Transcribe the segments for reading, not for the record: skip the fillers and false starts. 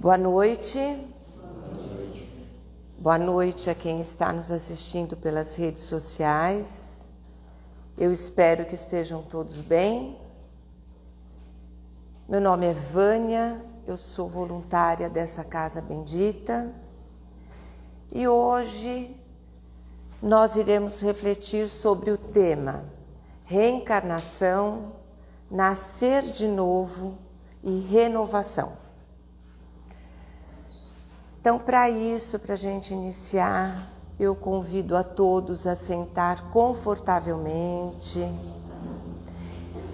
Boa noite. Boa noite a quem está nos assistindo pelas redes sociais. Eu espero que estejam todos bem. Meu nome é Vânia, eu sou voluntária dessa Casa Bendita e hoje nós iremos refletir sobre o tema reencarnação, nascer de novo e renovação. Então, para isso, para a gente iniciar, eu convido a todos a sentar confortavelmente,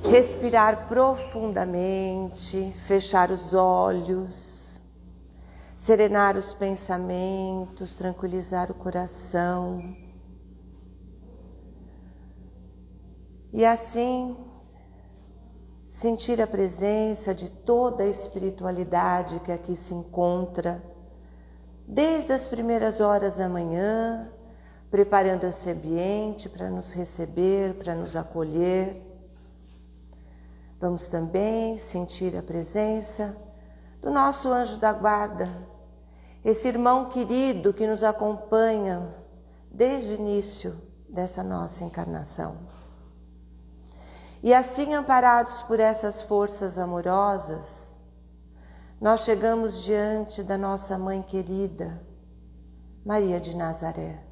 respirar profundamente, fechar os olhos, serenar os pensamentos, tranquilizar o coração. E assim, sentir a presença de toda a espiritualidade que aqui se encontra, desde as primeiras horas da manhã, preparando esse ambiente para nos receber, para nos acolher. Vamos também sentir a presença do nosso anjo da guarda, esse irmão querido que nos acompanha desde o início dessa nossa encarnação. E assim, amparados por essas forças amorosas, nós chegamos diante da nossa mãe querida, Maria de Nazaré.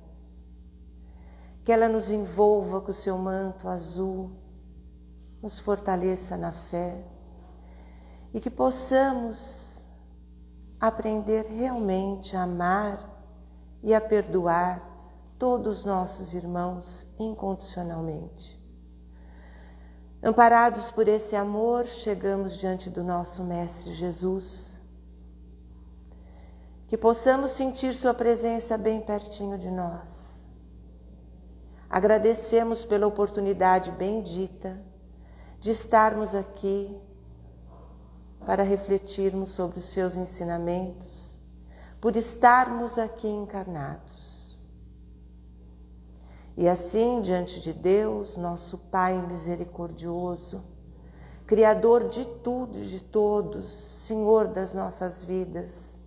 Que ela nos envolva com o seu manto azul, nos fortaleça na fé e que possamos aprender realmente a amar e a perdoar todos os nossos irmãos incondicionalmente. Amparados por esse amor, chegamos diante do nosso Mestre Jesus. Que possamos sentir sua presença bem pertinho de nós. Agradecemos pela oportunidade bendita de estarmos aqui para refletirmos sobre os seus ensinamentos, por estarmos aqui encarnados. E assim, diante de Deus, nosso Pai misericordioso, Criador de tudo e de todos, Senhor das nossas vidas,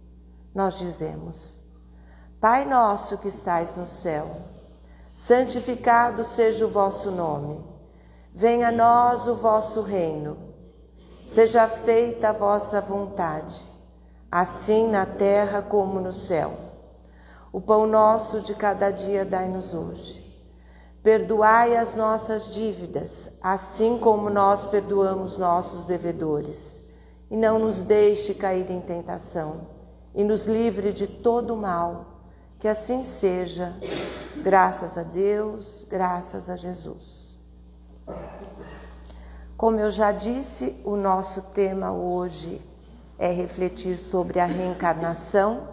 nós dizemos: Pai nosso que estais no céu, santificado seja o vosso nome. Venha a nós o vosso reino. Seja feita a vossa vontade, assim na terra como no céu. O pão nosso de cada dia dai-nos hoje. Perdoai as nossas dívidas, assim como nós perdoamos nossos devedores. E não nos deixe cair em tentação, e nos livre de todo o mal. Que assim seja, graças a Deus, graças a Jesus. Como eu já disse, o nosso tema hoje é refletir sobre a reencarnação,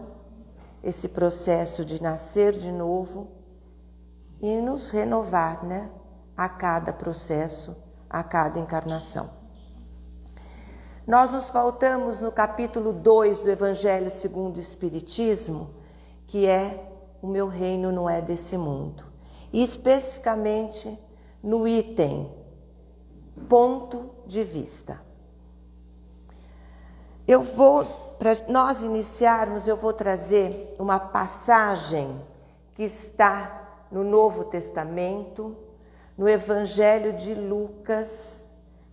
esse processo de nascer de novo, e nos renovar, a cada processo, a cada encarnação. Nós nos pautamos no capítulo 2 do Evangelho segundo o Espiritismo, que é o meu reino não é desse mundo. E especificamente no item ponto de vista. Para nós iniciarmos, eu vou trazer uma passagem que está no Novo Testamento, no Evangelho de Lucas,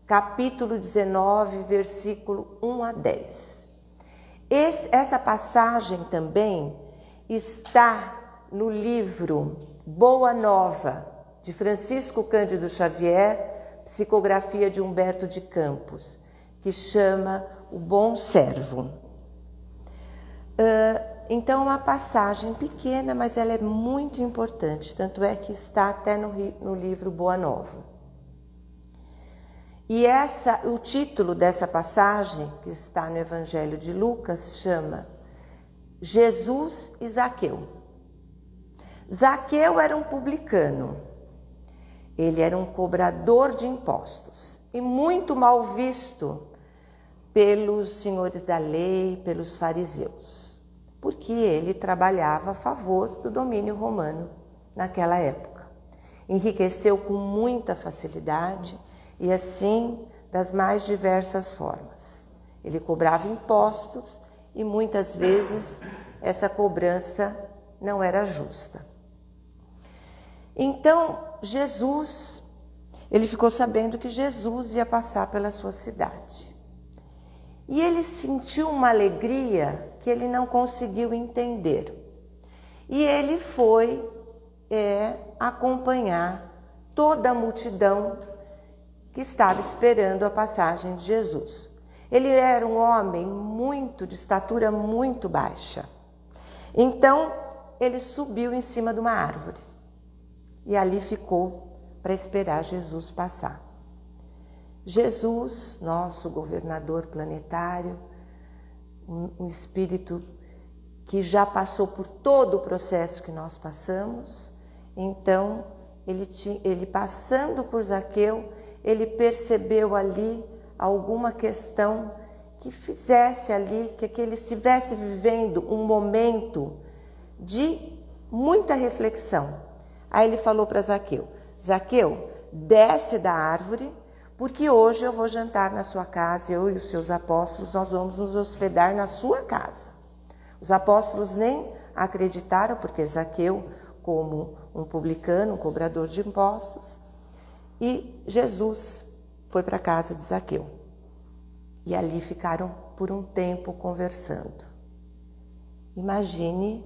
capítulo 19, versículo 1 a 10. Essa passagem também está no livro Boa Nova, de Francisco Cândido Xavier, psicografia de Humberto de Campos, que chama O Bom Servo. Então, é uma passagem pequena, mas ela é muito importante, tanto é que está até no livro Boa Nova. E o título dessa passagem, que está no Evangelho de Lucas, chama Jesus e Zaqueu. Zaqueu era um publicano. Ele era um cobrador de impostos e muito mal visto pelos senhores da lei, pelos fariseus, porque ele trabalhava a favor do domínio romano naquela época. Enriqueceu com muita facilidade e assim das mais diversas formas. Ele cobrava impostos e muitas vezes essa cobrança não era justa. Então, ele ficou sabendo que Jesus ia passar pela sua cidade. E ele sentiu uma alegria que ele não conseguiu entender. E ele foi acompanhar toda a multidão que estava esperando a passagem de Jesus. Ele era um homem de estatura muito baixa. Então, ele subiu em cima de uma árvore e ali ficou para esperar Jesus passar. Jesus, nosso governador planetário, um espírito que já passou por todo o processo que nós passamos, então ele passando por Zaqueu, ele percebeu ali alguma questão que fizesse ali, que ele estivesse vivendo um momento de muita reflexão. Aí ele falou para Zaqueu: Zaqueu, desce da árvore, porque hoje eu vou jantar na sua casa, eu e os seus apóstolos, nós vamos nos hospedar na sua casa. Os apóstolos nem acreditaram, porque Zaqueu, como um publicano, um cobrador de impostos, e Jesus foi para a casa de Zaqueu. E ali ficaram por um tempo conversando. Imagine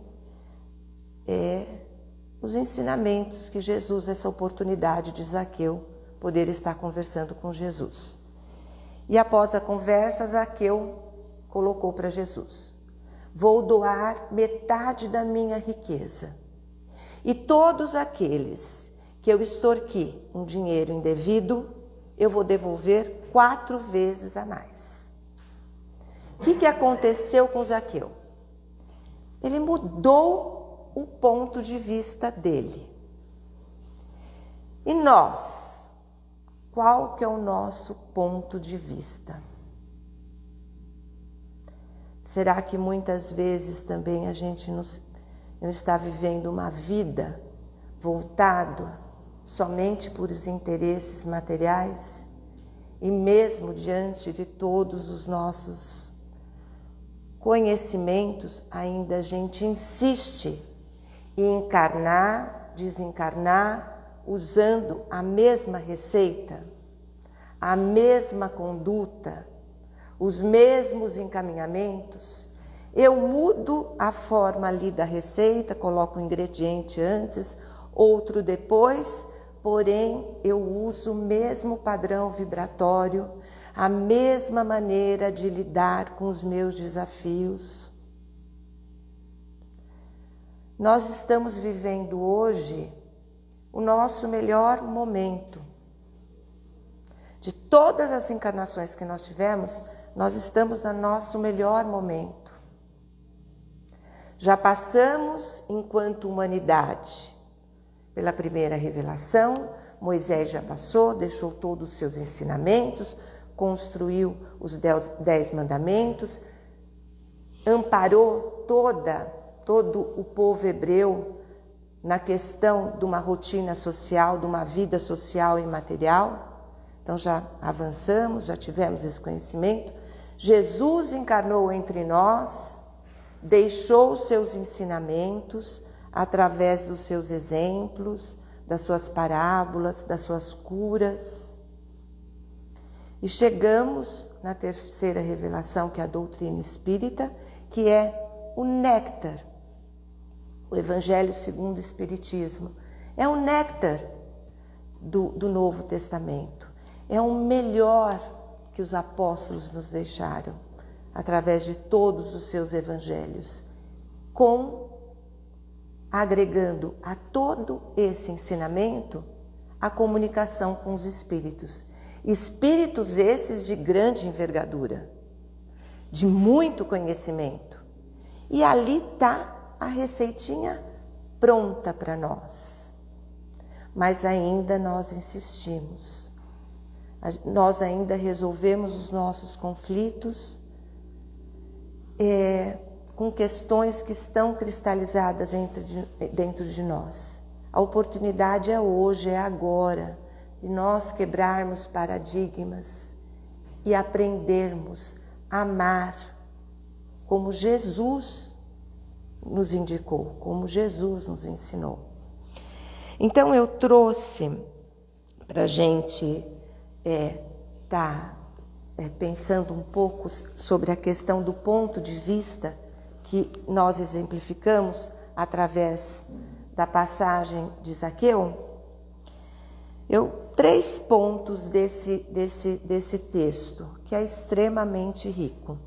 os ensinamentos que Jesus, essa oportunidade de Zaqueu poder estar conversando com Jesus. E após a conversa, Zaqueu colocou para Jesus: vou doar metade da minha riqueza. E todos aqueles que eu extorqui um dinheiro indevido, eu vou devolver 4 vezes a mais. O que aconteceu com Zaqueu? Ele mudou o ponto de vista dele. E nós? Qual que é o nosso ponto de vista? Será que muitas vezes também a gente não está vivendo uma vida voltado somente por os interesses materiais? E mesmo diante de todos os nossos conhecimentos, ainda a gente insiste em encarnar, desencarnar, usando a mesma receita, a mesma conduta, os mesmos encaminhamentos. Eu mudo a forma ali da receita, coloco o ingrediente antes, outro depois, porém eu uso o mesmo padrão vibratório, a mesma maneira de lidar com os meus desafios. Nós estamos vivendo hoje o nosso melhor momento. De todas as encarnações que nós tivemos, nós estamos no nosso melhor momento. Já passamos, enquanto humanidade, pela primeira revelação. Moisés já passou, deixou todos os seus ensinamentos, construiu os 10 mandamentos, amparou todo o povo hebreu na questão de uma rotina social, de uma vida social e material. Então já avançamos, já tivemos esse conhecimento. Jesus encarnou entre nós, deixou os seus ensinamentos através dos seus exemplos, das suas parábolas, das suas curas. E chegamos na terceira revelação, que é a doutrina espírita, que é o néctar. O Evangelho segundo o Espiritismo é o néctar do Novo Testamento. É o melhor que os apóstolos nos deixaram, através de todos os seus evangelhos, agregando a todo esse ensinamento a comunicação com os espíritos. Espíritos esses de grande envergadura, de muito conhecimento. E ali está a receitinha pronta para nós. Mas ainda nós insistimos. Nós ainda resolvemos os nossos conflitos com questões que estão cristalizadas dentro de nós. A oportunidade é hoje, é agora, de nós quebrarmos paradigmas e aprendermos a amar como Jesus nos indicou, como Jesus nos ensinou. Então eu trouxe para a gente pensando um pouco sobre a questão do ponto de vista que nós exemplificamos através da passagem de Zaqueu. 3 pontos desse texto, que é extremamente rico.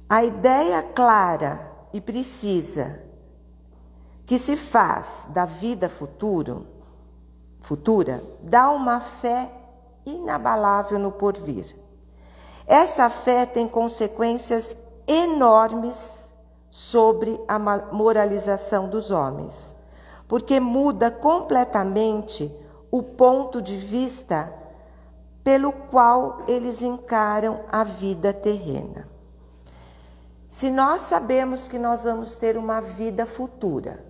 A ideia clara e precisa que se faz da vida futura dá uma fé inabalável no porvir. Essa fé tem consequências enormes sobre a moralização dos homens, porque muda completamente o ponto de vista pelo qual eles encaram a vida terrena. Se nós sabemos que nós vamos ter uma vida futura,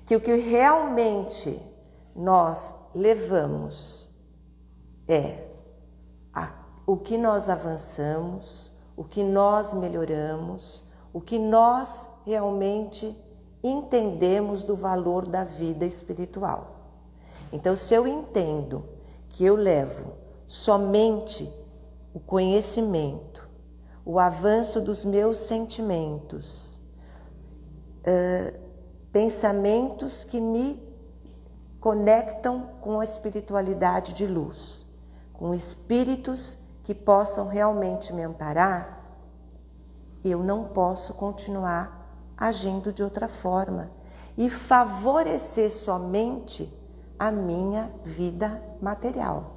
que o que realmente nós levamos o que nós avançamos, o que nós melhoramos, o que nós realmente entendemos do valor da vida espiritual. Então, se eu entendo que eu levo somente o conhecimento, o avanço dos meus sentimentos, pensamentos que me conectam com a espiritualidade de luz, com espíritos que possam realmente me amparar, eu não posso continuar agindo de outra forma e favorecer somente a minha vida material.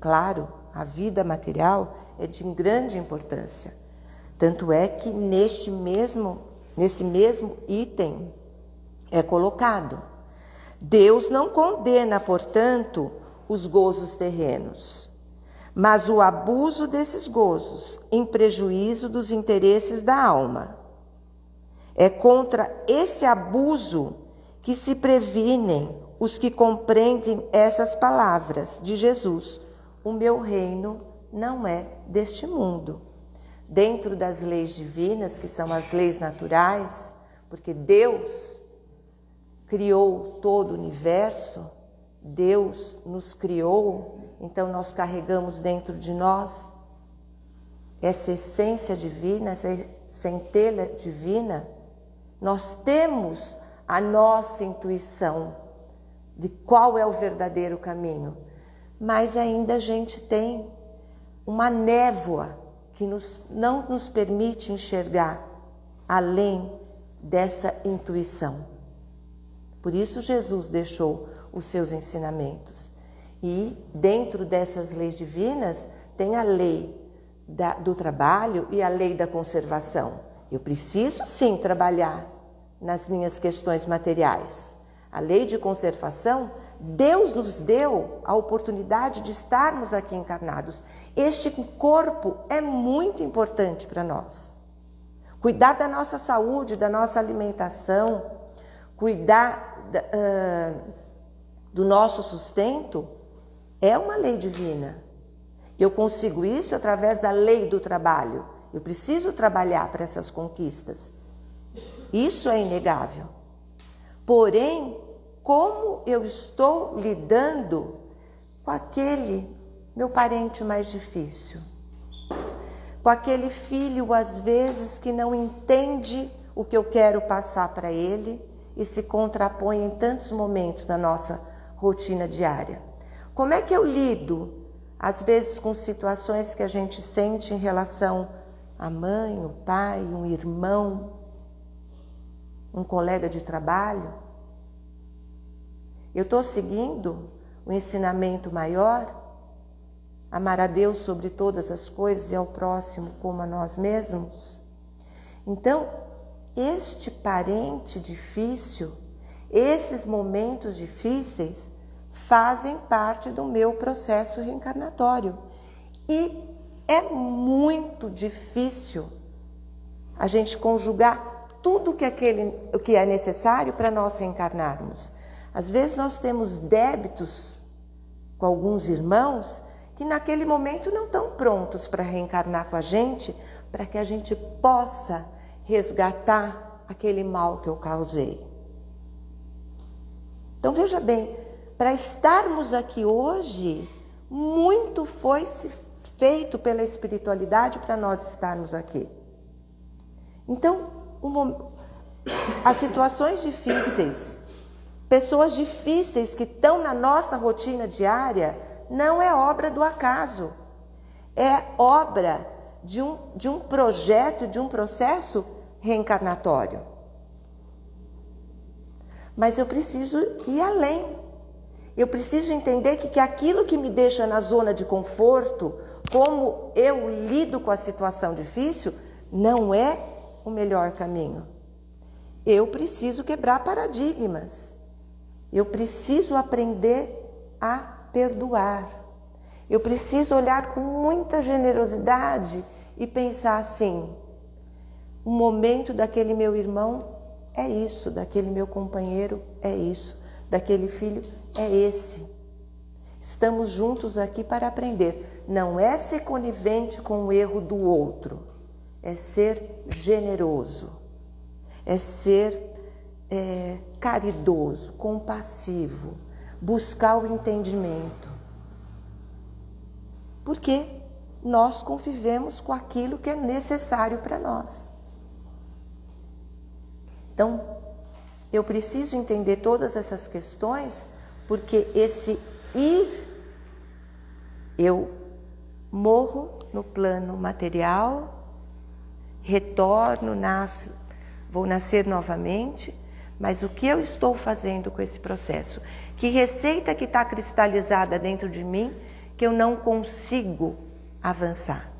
Claro, a vida material é de grande importância. Tanto é que nesse mesmo item é colocado: Deus não condena, portanto, os gozos terrenos, mas o abuso desses gozos em prejuízo dos interesses da alma. É contra esse abuso que se previnem os que compreendem essas palavras de Jesus: o meu reino não é deste mundo. Dentro das leis divinas, que são as leis naturais, porque Deus criou todo o universo, Deus nos criou, então nós carregamos dentro de nós essa essência divina, essa centelha divina. Nós temos a nossa intuição de qual é o verdadeiro caminho, mas ainda a gente tem uma névoa que não nos permite enxergar além dessa intuição. Por isso Jesus deixou os seus ensinamentos. E dentro dessas leis divinas tem a lei do trabalho e a lei da conservação. Eu preciso sim trabalhar nas minhas questões materiais. A lei de conservação, Deus nos deu a oportunidade de estarmos aqui encarnados. Este corpo é muito importante para nós. Cuidar da nossa saúde, da nossa alimentação, cuidar do nosso sustento é uma lei divina. Eu consigo isso através da lei do trabalho. Eu preciso trabalhar para essas conquistas. Isso é inegável. Porém, como eu estou lidando com aquele meu parente mais difícil? Com aquele filho, às vezes, que não entende o que eu quero passar para ele e se contrapõe em tantos momentos da nossa rotina diária. Como é que eu lido, às vezes, com situações que a gente sente em relação à mãe, o pai, um irmão, um colega de trabalho? Eu estou seguindo o ensinamento maior? Amar a Deus sobre todas as coisas e ao próximo como a nós mesmos? Então, este parente difícil, esses momentos difíceis, fazem parte do meu processo reencarnatório. E é muito difícil a gente conjugar tudo o que é necessário para nós reencarnarmos. Às vezes nós temos débitos com alguns irmãos que naquele momento não estão prontos para reencarnar com a gente para que a gente possa resgatar aquele mal que eu causei. Então veja bem, para estarmos aqui hoje, muito foi feito pela espiritualidade para nós estarmos aqui. Então, as situações difíceis, pessoas difíceis que estão na nossa rotina diária, não é obra do acaso, é obra de um projeto, de um processo reencarnatório. Mas eu preciso ir além. Eu preciso entender que aquilo que me deixa na zona de conforto, como eu lido com a situação difícil, não é o melhor caminho. Eu preciso quebrar paradigmas. Eu preciso aprender a perdoar. Eu preciso olhar com muita generosidade e pensar assim: o momento daquele meu irmão é isso, daquele meu companheiro é isso, daquele filho é esse. Estamos juntos aqui para aprender. Não é ser conivente com o erro do outro, é ser generoso, é ser caridoso, compassivo, buscar o entendimento. Porque nós convivemos com aquilo que é necessário para nós. Então, eu preciso entender todas essas questões, porque esse eu morro no plano material, retorno, nasço, vou nascer novamente, mas o que eu estou fazendo com esse processo? Que receita que está cristalizada dentro de mim que eu não consigo avançar?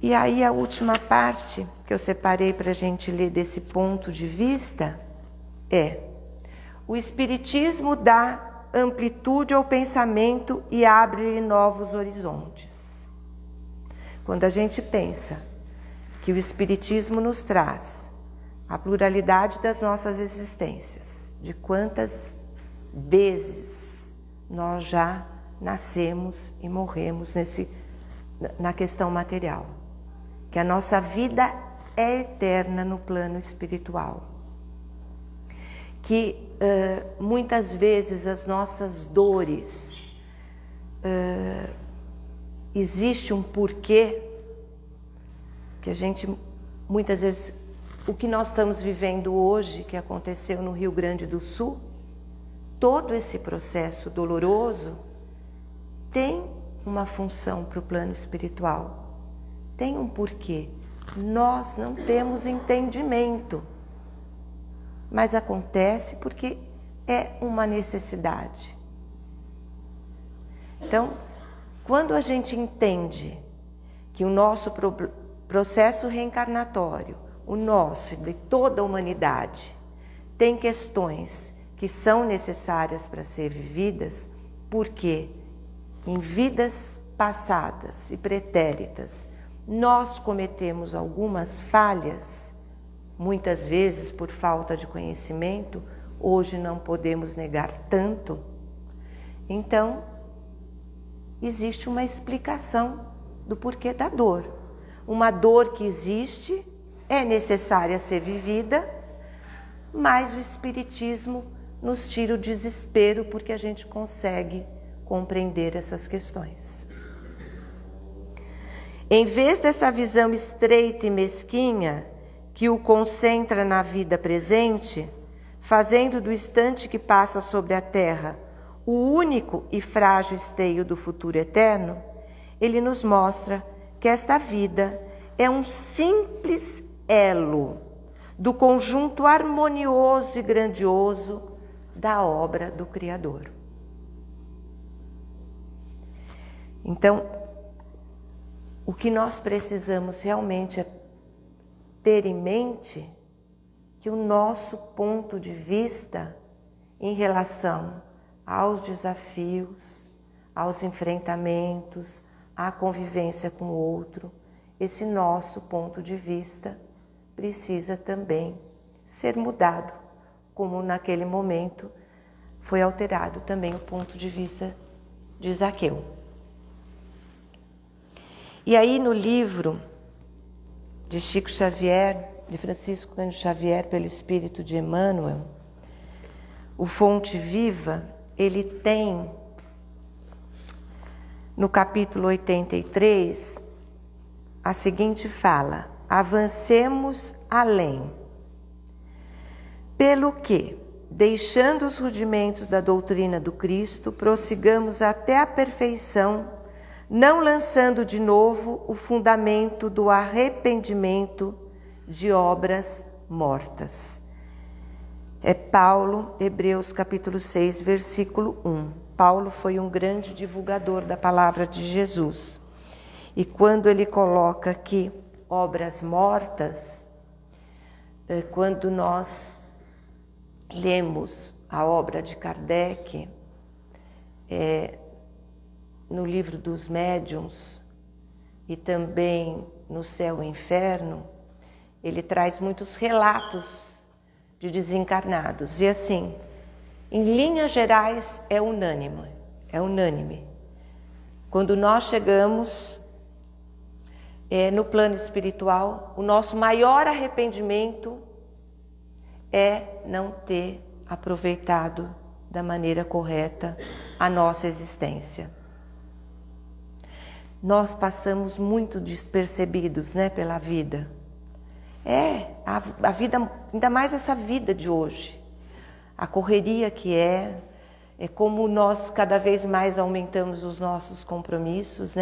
E aí a última parte que eu separei para a gente ler desse ponto de vista é: o Espiritismo dá amplitude ao pensamento e abre novos horizontes. Quando a gente pensa que o Espiritismo nos traz a pluralidade das nossas existências, de quantas vezes nós já nascemos e morremos na questão material, que a nossa vida é eterna no plano espiritual, que muitas vezes as nossas dores, existe um porquê, que a gente, muitas vezes, o que nós estamos vivendo hoje, que aconteceu no Rio Grande do Sul, todo esse processo doloroso tem uma função para o plano espiritual. Tem um porquê. Nós não temos entendimento, mas acontece porque é uma necessidade. Então, quando a gente entende que o nosso processo reencarnatório, o nosso e de toda a humanidade, tem questões que são necessárias para ser vividas, porque em vidas passadas e pretéritas, nós cometemos algumas falhas, muitas vezes por falta de conhecimento, hoje não podemos negar tanto. Então, existe uma explicação do porquê da dor. Uma dor que existe, é necessária ser vivida, mas o Espiritismo nos tira o desespero porque a gente consegue compreender essas questões. Em vez dessa visão estreita e mesquinha que o concentra na vida presente, fazendo do instante que passa sobre a terra o único e frágil esteio do futuro eterno, ele nos mostra que esta vida é um simples elo do conjunto harmonioso e grandioso da obra do Criador. Então, o que nós precisamos realmente é ter em mente que o nosso ponto de vista em relação aos desafios, aos enfrentamentos, à convivência com o outro, esse nosso ponto de vista precisa também ser mudado, como naquele momento foi alterado também o ponto de vista de Zaqueu. E aí no livro de Chico Xavier, de Francisco Cândido Xavier, pelo Espírito de Emmanuel, o Fonte Viva, ele tem, no capítulo 83, a seguinte fala: avancemos além, pelo que, deixando os rudimentos da doutrina do Cristo, prossigamos até a perfeição, não lançando de novo o fundamento do arrependimento de obras mortas. É Paulo, Hebreus capítulo 6, versículo 1. Paulo foi um grande divulgador da palavra de Jesus. E quando ele coloca aqui obras mortas, quando nós lemos a obra de Kardec, no livro dos Médiuns e também no Céu e Inferno, ele traz muitos relatos de desencarnados. E assim, em linhas gerais, é unânime. Quando nós chegamos no plano espiritual, o nosso maior arrependimento é não ter aproveitado da maneira correta a nossa existência. Nós passamos muito despercebidos, pela vida. A vida, ainda mais essa vida de hoje. A correria que é como nós cada vez mais aumentamos os nossos compromissos,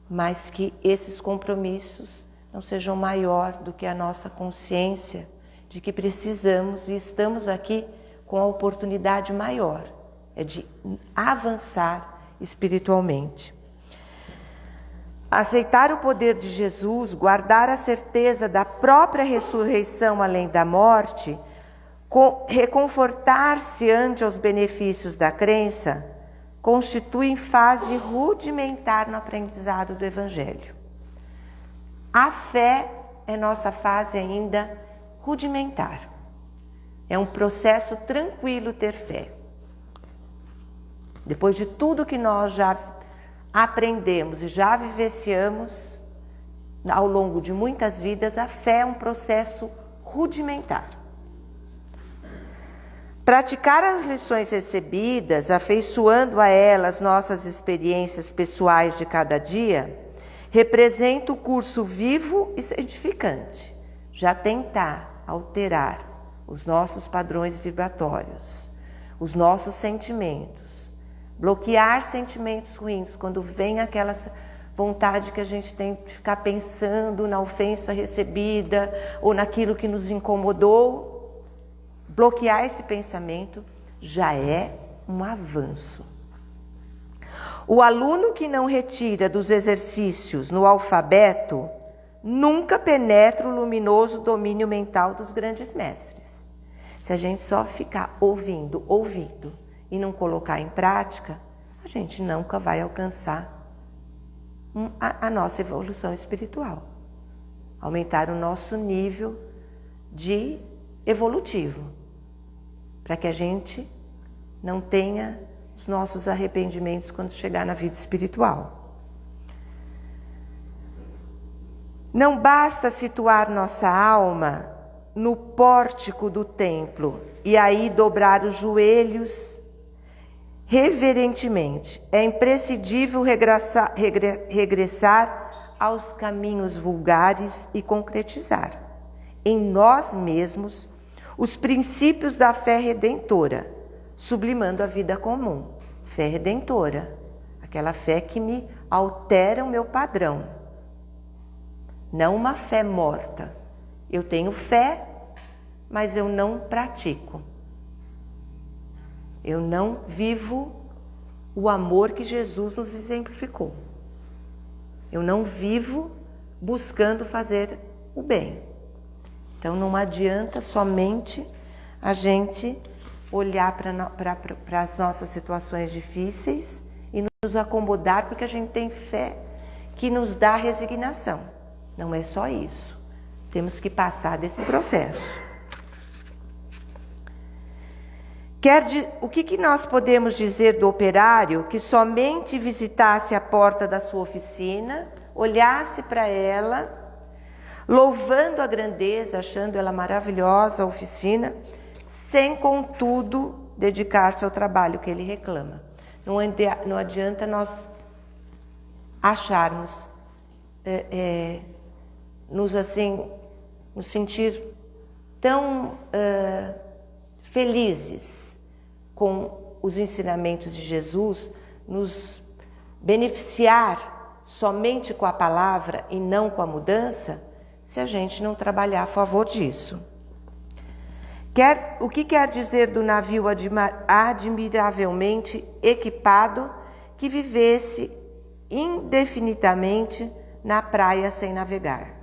Mas que esses compromissos não sejam maior do que a nossa consciência de que precisamos e estamos aqui com a oportunidade maior, de avançar espiritualmente. Aceitar o poder de Jesus, guardar a certeza da própria ressurreição além da morte, reconfortar-se ante os benefícios da crença, constituem fase rudimentar no aprendizado do Evangelho. A fé é nossa fase ainda rudimentar. É um processo tranquilo ter fé. Depois de tudo que nós já aprendemos e já vivenciamos ao longo de muitas vidas, a fé é um processo rudimentar. Praticar as lições recebidas, afeiçoando a elas nossas experiências pessoais de cada dia, representa o curso vivo e edificante. Já tentar alterar os nossos padrões vibratórios, os nossos sentimentos, bloquear sentimentos ruins, quando vem aquela vontade que a gente tem de ficar pensando na ofensa recebida ou naquilo que nos incomodou, bloquear esse pensamento já é um avanço. O aluno que não retira dos exercícios no alfabeto nunca penetra o luminoso domínio mental dos grandes mestres. Se a gente só ficar ouvindo e não colocar em prática, a gente nunca vai alcançar a nossa evolução espiritual. Aumentar o nosso nível de evolutivo, para que a gente não tenha os nossos arrependimentos quando chegar na vida espiritual. Não basta situar nossa alma no pórtico do templo e aí dobrar os joelhos reverentemente. É imprescindível regressar aos caminhos vulgares e concretizar em nós mesmos os princípios da fé redentora, sublimando a vida comum. Fé redentora, aquela fé que me altera o meu padrão. Não uma fé morta. Eu tenho fé, mas eu não pratico. Eu não vivo o amor que Jesus nos exemplificou. Eu não vivo buscando fazer o bem. Então não adianta somente a gente olhar para as nossas situações difíceis e nos acomodar porque a gente tem fé que nos dá resignação. Não é só isso. Temos que passar desse processo. O que nós podemos dizer do operário que somente visitasse a porta da sua oficina, olhasse para ela, louvando a grandeza, achando ela maravilhosa, a oficina, sem, contudo, dedicar-se ao trabalho que ele reclama? Não adianta nós acharmos, nos sentir tão felizes com os ensinamentos de Jesus, nos beneficiar somente com a palavra e não com a mudança, se a gente não trabalhar a favor disso. O que quer dizer do navio admiravelmente equipado que vivesse indefinidamente na praia sem navegar?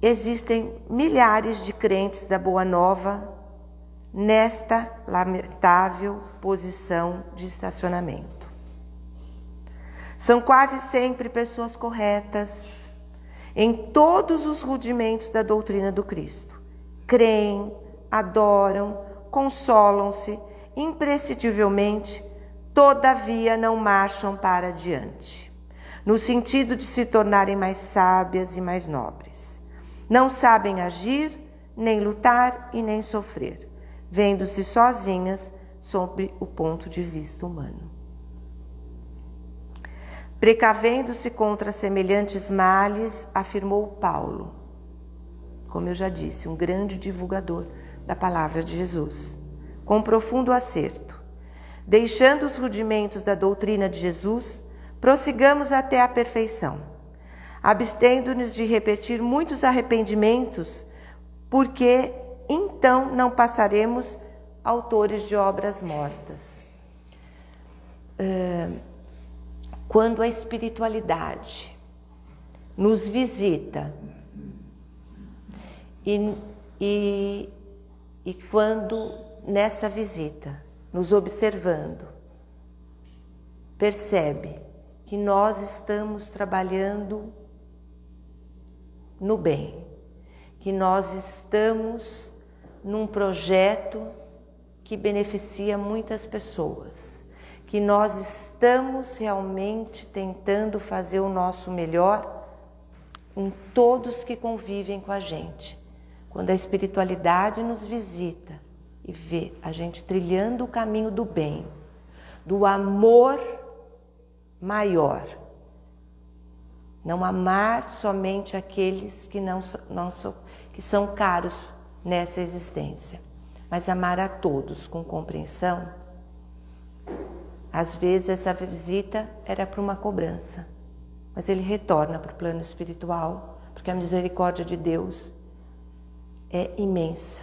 Existem milhares de crentes da Boa Nova nesta lamentável posição de estacionamento. São quase sempre pessoas corretas em todos os rudimentos da doutrina do Cristo. Creem, adoram, consolam-se imprescindivelmente, todavia não marcham para adiante, no sentido de se tornarem mais sábias e mais nobres. Não sabem agir, nem lutar e nem sofrer, vendo-se sozinhas sob o ponto de vista humano. Precavendo-se contra semelhantes males, afirmou Paulo, como eu já disse, um grande divulgador da palavra de Jesus, com profundo acerto. Deixando os rudimentos da doutrina de Jesus, prossigamos até a perfeição, abstendo-nos de repetir muitos arrependimentos, porque então não passaremos autores de obras mortas. Quando a espiritualidade nos visita e quando nessa visita, nos observando, percebe que nós estamos trabalhando no bem, que nós estamos num projeto que beneficia muitas pessoas, que nós estamos realmente tentando fazer o nosso melhor em todos que convivem com a gente. Quando a espiritualidade nos visita e vê a gente trilhando o caminho do bem, do amor maior, não amar somente aqueles que que são caros nessa existência, mas amar a todos com compreensão. Às vezes essa visita era para uma cobrança, mas ele retorna para o plano espiritual, porque a misericórdia de Deus é imensa.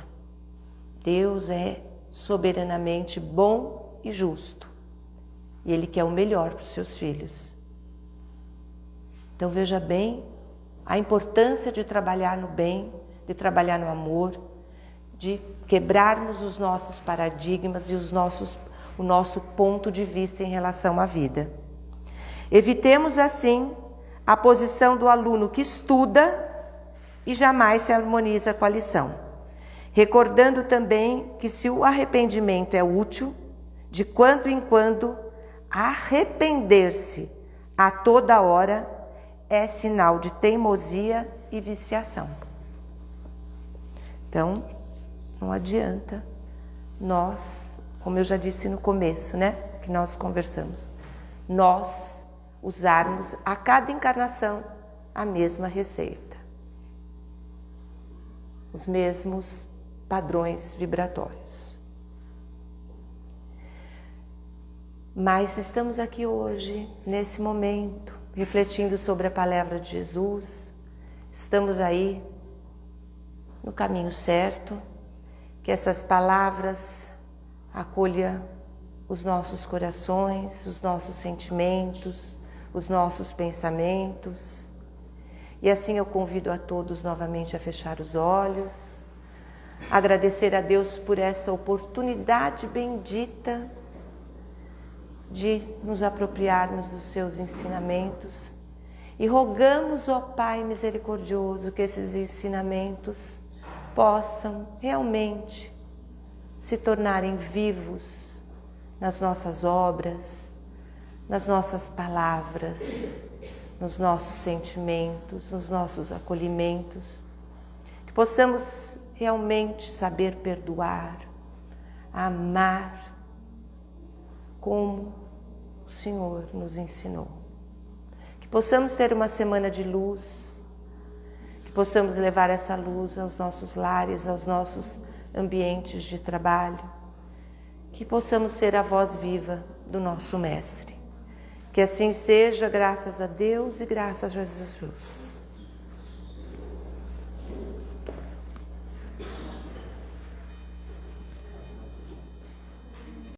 Deus é soberanamente bom e justo, e Ele quer o melhor para os seus filhos. Então veja bem a importância de trabalhar no bem, de trabalhar no amor, de quebrarmos os nossos paradigmas e o nosso ponto de vista em relação à vida. Evitemos assim a posição do aluno que estuda e jamais se harmoniza com a lição, recordando também que se o arrependimento é útil, de quando em quando arrepender-se a toda hora é sinal de teimosia e viciação. Então, não adianta nós, como eu já disse no começo, que nós conversamos, nós usarmos a cada encarnação a mesma receita, os mesmos padrões vibratórios. Mas estamos aqui hoje, nesse momento, refletindo sobre a palavra de Jesus, estamos aí no caminho certo, que essas palavras acolham os nossos corações, os nossos sentimentos, os nossos pensamentos. E assim eu convido a todos novamente a fechar os olhos, agradecer a Deus por essa oportunidade bendita de nos apropriarmos dos seus ensinamentos e rogamos, ó Pai misericordioso, que esses ensinamentos possam realmente se tornarem vivos nas nossas obras, nas nossas palavras, nos nossos sentimentos, nos nossos acolhimentos, que possamos realmente saber perdoar, amar como o Senhor nos ensinou. Que possamos ter uma semana de luz, que possamos levar essa luz aos nossos lares, aos nossos ambientes de trabalho, que possamos ser a voz viva do nosso Mestre. Que assim seja, graças a Deus e graças a Jesus.